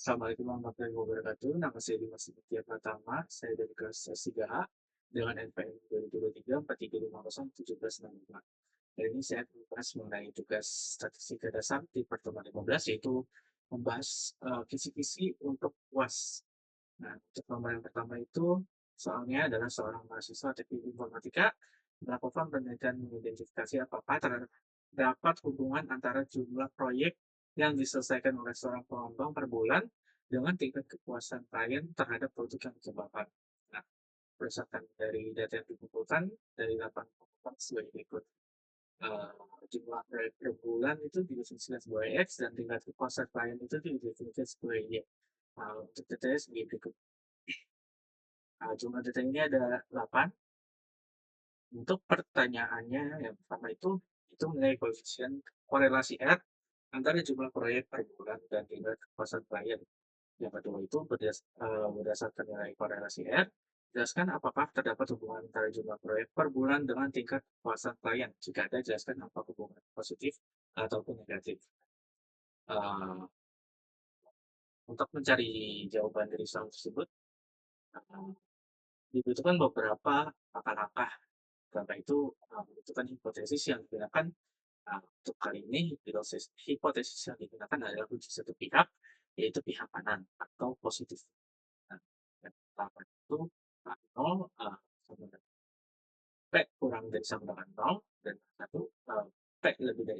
Assalamualaikum warahmatullahi wabarakatuh. Nama saya Dimas Setia Pratama. Saya dari kelas 3A dengan NPM 2023 43501765. Kali ini saya akan membahas mengenai tugas statistika dasar di pertemuan 15, yaitu membahas kisi-kisi untuk UAS. Nah, untuk nomor yang pertama itu soalnya adalah seorang mahasiswa teknik informatika melakukan penelitian mengidentifikasi apakah terdapat hubungan antara jumlah proyek yang diselesaikan oleh seorang pengembang per bulan dengan tingkat kepuasan klien terhadap produk yang dikembangkan. Nah, berdasarkan dari data yang dikumpulkan dari 8 pengembang sebagai berikut. Eh, Jumlah proyek per bulan itu didefinisikan sebagai X dan tingkat kepuasan klien itu didefinisikan sebagai Y. Untuk detailnya sebagai berikut. Jumlah data ini ada 8. Untuk pertanyaannya yang pertama itu mengenai koefisien korelasi R antara jumlah proyek per bulan dan tingkat kepuasan klien. Yang kedua itu berdasarkan nilai korelasi R, jelaskan apakah terdapat hubungan antara jumlah proyek per bulan dengan tingkat kepuasan klien. Jika ada, jelaskan apa hubungan positif ataupun negatif. Uh, untuk mencari jawaban dari soal tersebut, uh, dibutuhkan beberapa langkah-langkah. Karena itu membutuhkan hipotesis yang digunakan. Untuk kali ini, hipotesis yang digunakan adalah uji satu pihak, yaitu pihak kanan atau positif. Nah, yang pertama itu 0 sama dengan P kurang dari sama dengan 0 dan satu P lebih dari.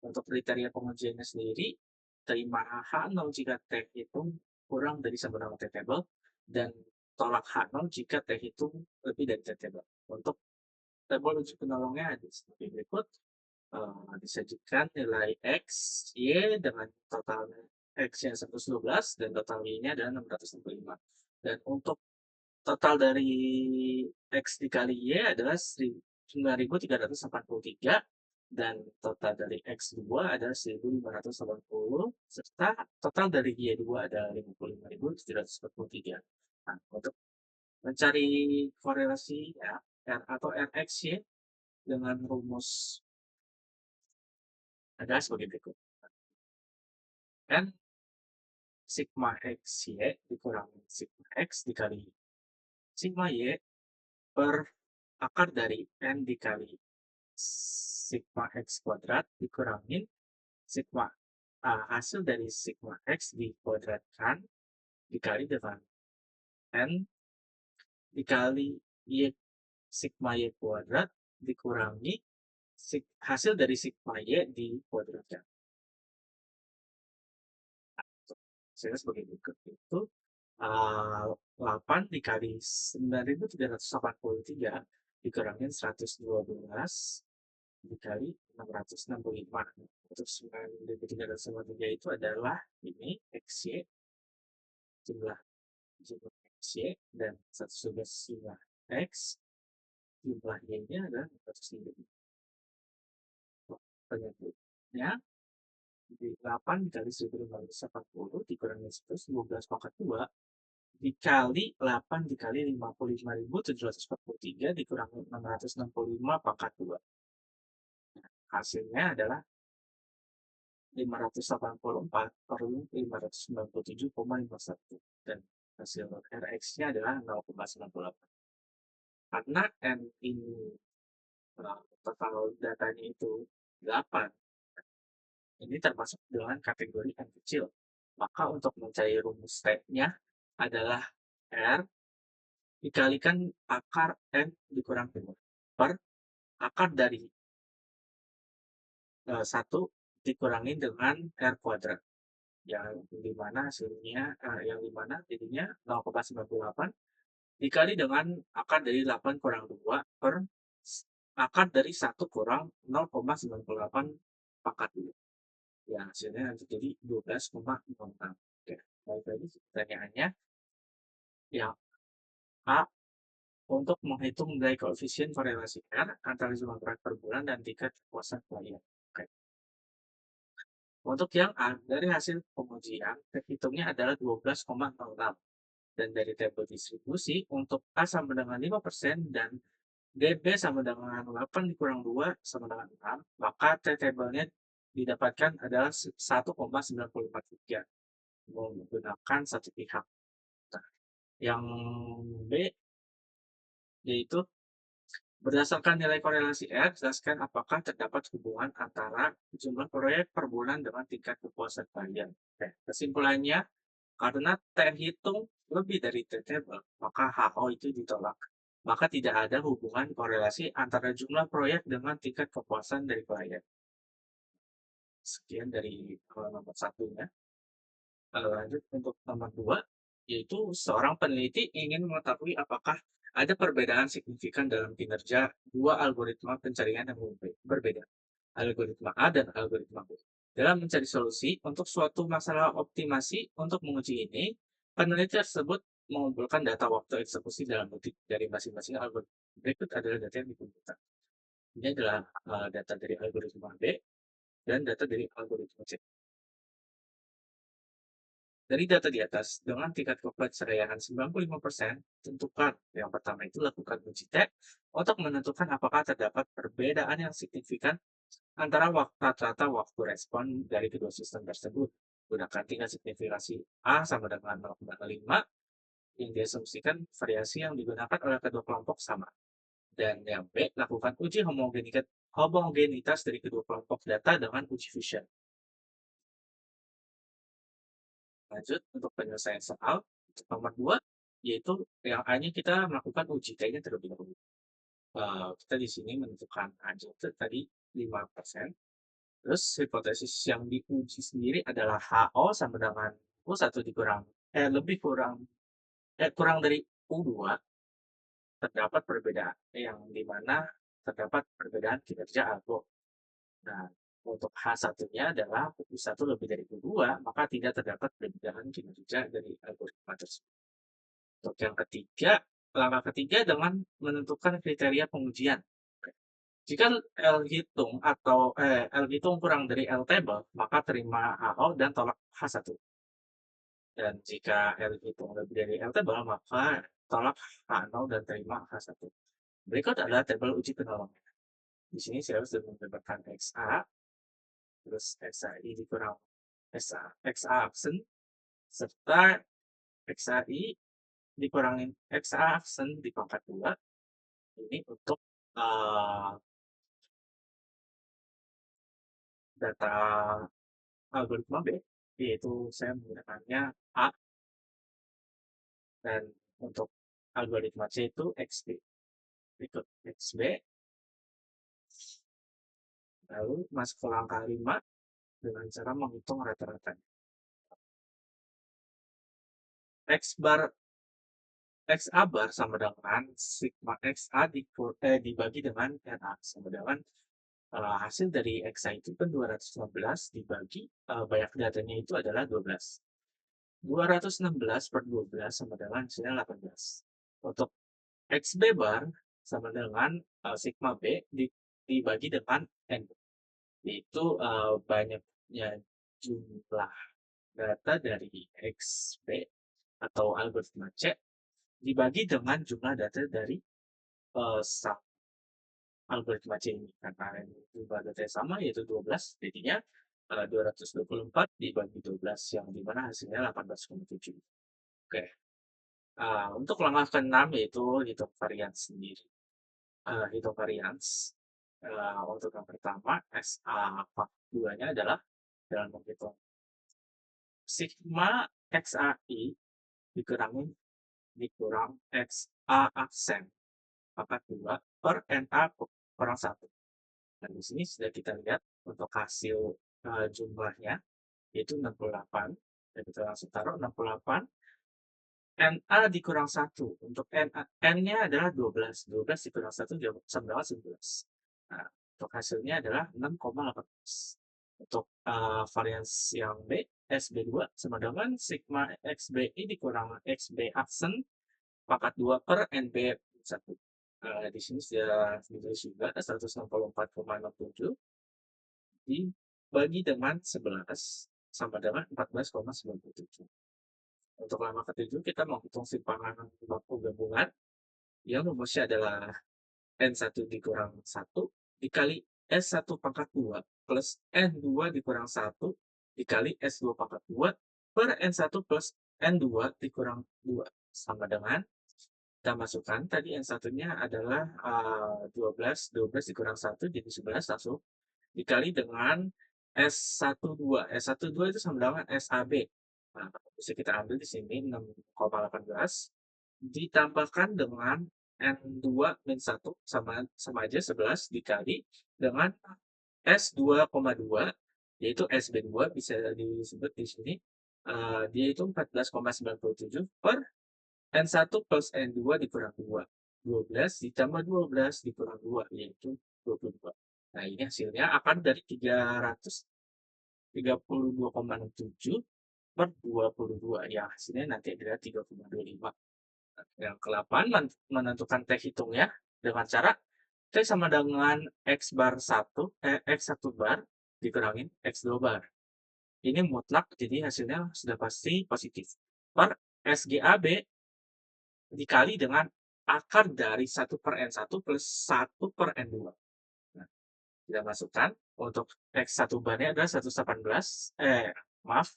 Untuk kriteria pengujiannya sendiri, terima H0 jika T itu kurang dari sama dengan T table dan tolak H0 jika T itu lebih dari T table. Untuk tabel uji penolongnya ada seperti berikut. Disajikan nilai X, Y dengan total X-nya 112 dan total Y-nya adalah 665. Dan untuk total dari X dikali Y adalah 9.383 dan total dari X2 adalah 1.580 serta total dari Y2 adalah 55.743. Nah, untuk mencari korelasi ya, R atau RXY dengan rumus adalah sebagai berikut. N sigma X Y dikurangi sigma X dikali sigma Y per akar dari N dikali sigma X kuadrat dikurangin sigma hasil dari sigma X dikuadratkan dikali dengan N dikali Y sigma Y kuadrat dikurangi hasil dari sigma Y dikuadratkan. Saya sebagai berikut itu 8 dikali 9.383 dikurangin 112 dikali 665. Untuk 9.383 itu adalah ini XY, jumlah XY, dan 111 jumlah X, jumlah Y-nya adalah 403. Penyebutnya di 8 dikali 1.580 dikurangi 112 pangkat 2 dikali 8 dikali 55.743 dikurangi 665 pangkat 2. Hasilnya adalah 584 per 597,51 dan hasil RX-nya adalah 0,98. Karena N ini total datanya itu 8, ini termasuk dengan kategori N kecil. Maka untuk mencari rumus T-nya adalah R dikalikan akar N dikurang 2 per akar dari 1 dikurangi dengan R kuadrat. Yang dimana hasilnya, yang dimana jadinya 0,98 dikali dengan akar dari 8 kurang 2 per akar dari 1 kurang 0,98 pangkat 2. Ya, hasilnya nanti jadi 12,06. Oke, baik lagi pertanyaannya. Yang A, untuk menghitung nilai koefisien korelasi R antara jumlah proyek per bulan dan tingkat kepuasan klien. Oke. Untuk yang A, dari hasil pengujian, terhitungnya adalah 12,06. Dan dari tabel distribusi, untuk A sama dengan 5% dan DB sama dengan 8 dikurang 2 sama dengan 6, maka T tabelnya didapatkan adalah 1,943. menggunakan satu pihak. Nah, yang B yaitu berdasarkan nilai korelasi R, jelaskan apakah terdapat hubungan antara jumlah proyek per bulan dengan tingkat kepuasan klien. Oke, kesimpulannya, karena terhitung lebih dari T-table, maka HO itu ditolak. Maka tidak ada hubungan korelasi antara jumlah proyek dengan tingkat kepuasan dari klien. Sekian dari nomor satunya. Lanjut untuk nomor dua, yaitu seorang peneliti ingin mengetahui apakah ada perbedaan signifikan dalam kinerja dua algoritma pencarian yang berbeda, algoritma A dan algoritma B. Dalam mencari solusi untuk suatu masalah optimasi. Untuk menguji ini, peneliti tersebut mengumpulkan data waktu eksekusi dalam detik dari masing-masing algoritma. Berikut adalah data yang dikumpulkan. Ini adalah data dari algoritma B dan data dari algoritma C. Dari data di atas, dengan tingkat kepercayaan 95%, tentukan yang pertama itu lakukan uji tek untuk menentukan apakah terdapat perbedaan yang signifikan antara rata-rata waktu respon dari kedua sistem tersebut. Gunakan tingkat signifikasi A sama dengan 0,5 yang diasumsikan variasi yang digunakan oleh kedua kelompok sama. Dan yang B, lakukan uji homogenitas dari kedua kelompok data dengan uji Fisher. Lanjut untuk penyelesaian soal. Untuk nomor 2, yaitu yang A-nya kita melakukan uji T-nya terlebih dahulu. Kita di sini menentukan A-nya itu tadi 5%. Terus hipotesis yang diuji sendiri adalah HO sama dengan U1 kurang dari U2, terdapat perbedaan yang dimana terdapat perbedaan kinerja algo. Nah, untuk H1-nya adalah U1 lebih dari U2, maka tidak terdapat perbedaan kinerja dari algoritma tersebut. Untuk yang ketiga, langkah ketiga dengan menentukan kriteria pengujian. Jika L hitung kurang dari L table, maka terima AO dan tolak H1. Dan jika L hitung lebih dari L table, maka tolak H0 dan terima H1. Berikut adalah tabel uji penolongnya. Di sini saya harus mendapatkan XA, terus XAI dikurang XA absen, serta XAI dikurangin XA absen di pangkat 2. Ini untuk data algoritma B, yaitu saya menggunakannya A, dan untuk algoritma C itu XB. Berikut XB, lalu masuk ke langkah 5 dengan cara menghitung rata-ratanya. X bar XA bar sama dengan sigma XA dibagi dengan NA sama dengan hasil dari XA itu kan 216 dibagi banyak datanya itu adalah 12. 216 per 12 sama dengan hasilnya 18. Untuk XB bar sama dengan sigma B dibagi dengan N. Itu banyaknya jumlah data dari XB atau algoritma C dibagi dengan jumlah data dari algoritma C ini. Karena jumlah data yang sama yaitu 12, jadinya 224 dibagi 12 yang dimana hasilnya 18,7. Oke. Untuk langkah ke-6 yaitu hitung varians sendiri. Hitung varians untuk yang pertama SA part 2-nya adalah dalam menghitung sigma XAI dikurang XA aksen pangkat 2 per NA kurang 1. Dan di sini sudah kita lihat untuk hasil jumlahnya yaitu 68. Dan kita langsung taruh 68 NA dikurang 1. Untuk N-nya adalah 12. 12 dikurang 1 sama dengan 11. Nah, untuk hasilnya adalah 6,18. Untuk varians yang B, SB2 sama dengan sigma XBI dikurang XB aksen pangkat 2 per NB1. Di sini sudah ditulis juga 164,67 dibagi dengan 11 sama dengan 14,97. Untuk langkah ketujuh, kita menghitung simpangan baku gabungan yang rumusnya adalah N1 dikurang 1 dikali S1 pangkat 2 plus N2 dikurang 1 dikali S2 pangkat 2 per N1 plus N2 dikurang 2 sama dengan kita masukkan tadi N1-nya adalah 12, 12 dikurang 1 jadi 11 langsung dikali dengan S12. S12 itu sama dengan SAB. Nah, bisa kita ambil di sini 6,18 ditambahkan dengan N2 min 1 sama aja 11 dikali dengan S2,2 yaitu SB2 bisa disebut di sini dia itu 14,97 per N1 plus N2 dikurang 2. 12 ditambah 12 dikurang 2 yaitu 22. Nah, ini hasilnya akan dari 332,67 per 22. Ya, hasilnya nanti adalah 3,25. Yang ke-8, menentukan T hitungnya dengan cara T sama dengan X bar 1, X1 bar dikurangin X2 bar. Ini mutlak, jadi hasilnya sudah pasti positif. Per SGAB dikali dengan akar dari 1 per N1 plus 1 per N2. Nah, kita masukkan untuk X1 barnya adalah 118, maaf,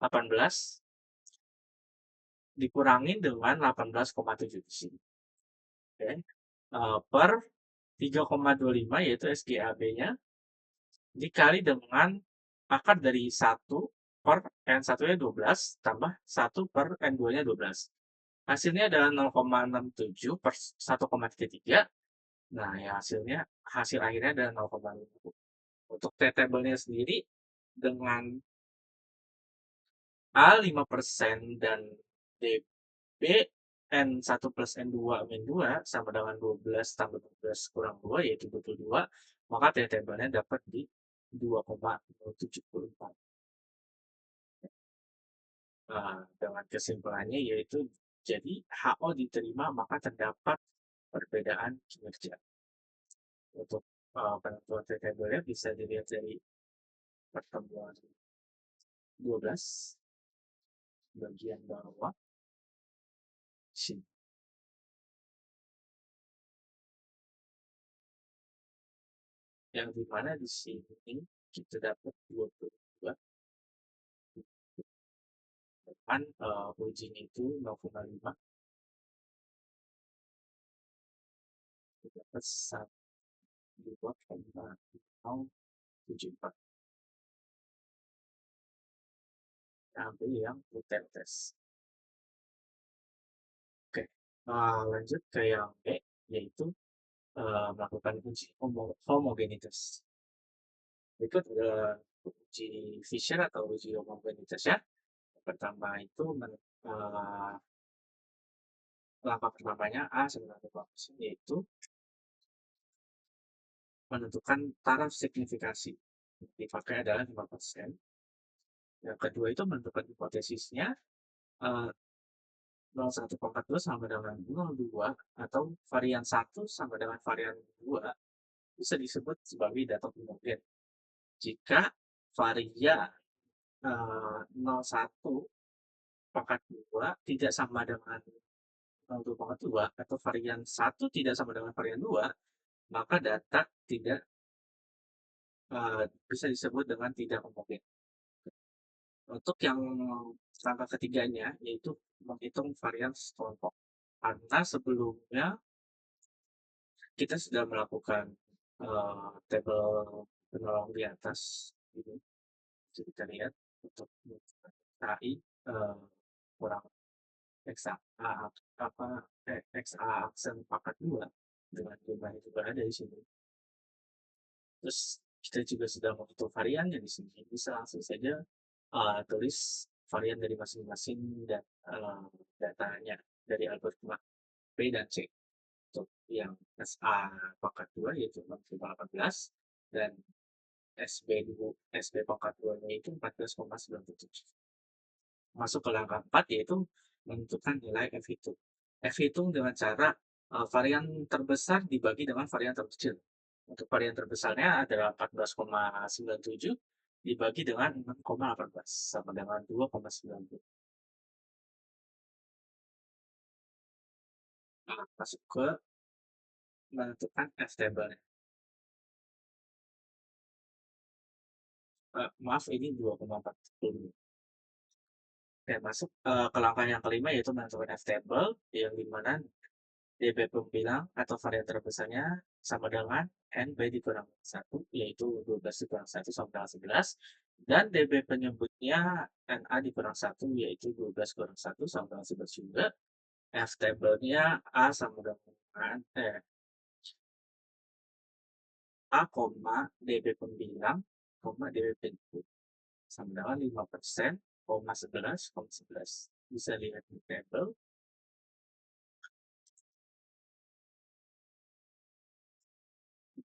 18 dikurangin dengan 18,7 di sini. Oke. Per 3,25 yaitu SGAB-nya dikali dengan akar dari 1 per N1-nya 12 tambah 1 per N2-nya 12. Hasilnya adalah 0,67 per 1,33. Nah, ya hasil akhirnya adalah 0,5. Untuk T-table-nya sendiri dengan A 5% dan DB N1 plus N2 min 2 sama dengan 12 tambah 12 kurang 2 yaitu 22, maka T-table-nya dapat di 2,074. Dengan kesimpulannya yaitu jadi HO diterima maka terdapat perbedaan kinerja. Untuk penentuan T-table-nya bisa dilihat dari pertemuan 12 bagian bawah sini. Yang dimana di sini kita dapat 22 depan ujinya itu 0,5 kita dapat 2,074. Kita ambil yang rutine test. Oke, lanjut ke yang B yaitu melakukan uji homogenitas. Berikut uji Fisher atau uji homogenitas ya. Yang pertama itu langkah pertamanya A sebenarnya yaitu menentukan taraf signifikasi. Dipakai adalah 5%. Yang kedua itu menentukan hipotesisnya 01,42 sama dengan 02 atau varian 1 sama dengan varian 2 bisa disebut sebagai data homogen. Jika varian 01 pangkat 2 tidak sama dengan 02,2 atau varian 1 tidak sama dengan varian 2, maka data tidak bisa disebut dengan tidak homogen. Untuk yang langkah ketiganya, yaitu menghitung varian kelompok. Karena sebelumnya kita sudah melakukan tabel penolong di atas. Ini bisa kita lihat untuk KI kurang XA, XA aksen pangkat 2 dengan jumlahnya juga ada di sini. Terus kita juga sudah menghitung variannya di sini. Bisa langsung saja tulis varian dari masing-masing dan datanya dari algoritma B dan C. Untuk yang SA pangkat 2 yaitu 18 dan SB pangkat 2 nya itu 14,97. Masuk ke langkah 4 yaitu menentukan nilai F hitung. F hitung dengan cara varian terbesar dibagi dengan varian terkecil. Untuk varian terbesarnya adalah 14,97 dibagi dengan 6,18 sama dengan 2,90. Masuk ke menentukan F table-nya. Maaf ini 2,40. Oke, masuk, ke langkah yang kelima yaitu menentukan F-table, yang di mana DP pembilang atau varian terbesarnya sama dengan N/B dikurang 1, yaitu 12 dikurang 1 sama dengan 11, dan DB penyebutnya NA dikurang 1, yaitu 12 kurang 1 sama dengan 11 juga. F-table-nya A sama dengan A, DB pembilang, DB penyebut sama dengan 5%, 11, 11. Bisa lihat di tabel.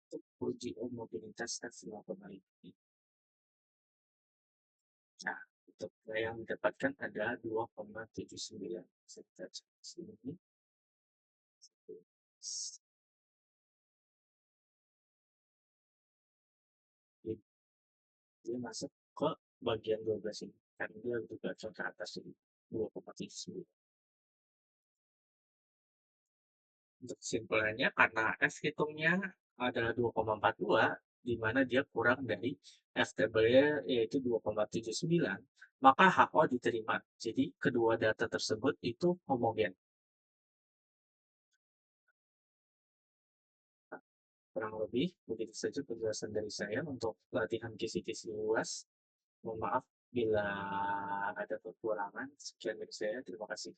Untuk uji homogenitas F5,5 ini. Nah, untuk yang didapatkan adalah 2,79. Bisa kita cek di sini. Dia masuk ke bagian 12 ini. Karena dia juga ke atas ini. 2,79. Untuk kesimpulannya, karena F hitungnya adalah 2,42, di mana dia kurang dari F-table-nya yaitu 2,79, maka HO diterima. Jadi kedua data tersebut itu homogen. Kurang lebih begitu saja penjelasan dari saya untuk latihan kisi-kisi luas. Mohon maaf bila ada kekurangan. Sekian dari saya. Terima kasih.